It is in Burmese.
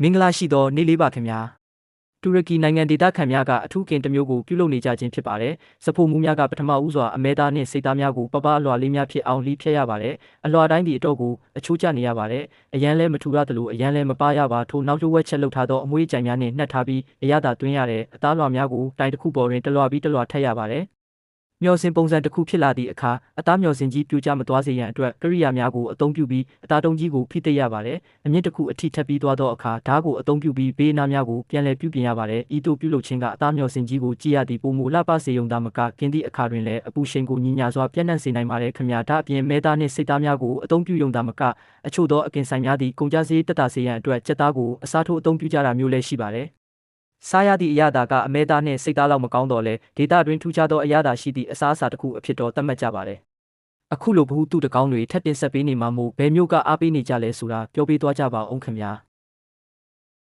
မင်္ဂလာရှိသောနေ့လေးပါခင်ဗျာတူရကီနိုင်ငံဒေသခံများကအထူးကင်တစ်မျိုးကိုပြုလုပ်နေကြခြင်းဖြစ်ပါတယ်စဖိုမှုများကပထမဦးစွာအမဲသားနှင့်စိတ်သားများကိုပပအလွှာလေးများဖြစ်အောင်လှီးဖြတ်ရပါတယ်အလွှာတိုင်းဒီအတော့ကိုအချိုးကျနေရပါတယ်အရန်လဲမထူရသလိုအရန်လဲမပါရပါထို့နောက်ကျိုးဝက်ချက်လုပ်ထားသောအမွှေးကြိုင်များနှင့်နှက်ထားပြီးအရသာတွင်းရတဲ့အသားလွှာများကိုတိုင်တစ်ခုပေါ်တွင်တစ်လွှာပြီးတစ်လွှာထည့်ရပါတယ်မျော်စင်ပုံစံတစ်ခုဖြစ်လာသည့်အခါအသားမျော်စင်ကြီးပြိုကျမသွားစေရန်အတွက်ကိရိယာများကိုအသုံးပြုပြီးအသားတုံးကြီးကိုဖိသိပ်ရပါတယ်။အမြင့်တစ်ခုအထိထပ်ပြီးသွားသောအခါဓာတ်ကိုအသုံးပြုပြီးဘေးအနားများကိုပြန်လည်ပြုပြင်ရပါတယ်။ဤသို့ပြုလုပ်ခြင်းကအသားမျော်စင်ကြီးကိုကြည့်ရသည့်ပုံမူလှပစေုံသာမကကင်းသည့်အခါတွင်လည်းအပူရှိန်ကိုညီညာစွာပြန့်နှံ့စေနိုင်ပါတယ်ခင်ဗျာ။ဒါအပြင်မဲသားနှင့်စိတ်သားများကိုအသုံးပြုရုံသာမကအချို့သောအကင်ဆိုင်များသည့်ကုန်ကျစရိတ်သက်သာစေရန်အတွက်ကြက်သားကိုအစားထိုးအသုံးပြုကြတာမျိုးလည်းရှိပါတယ်။စားရသည့်အရသာကအမဲသားနှင့်စိတ်သားလောက်မကောင်းတော့လဲဒေတာတွင်ထူးခြားသောအရသာရှိသည့်အစားအစာတစ်ခုအဖြစ်တော်သတ်မှတ်ကြပါတယ်။အခုလိုဘ ഹു တုတကောင်းတွေထပ်တင်ဆက်ပေးနေမှာမို့ဘယ်မျိုးကအားပေးနေကြလဲဆိုတာပြောပြသွားကြပါအောင်ခင်ဗျာ။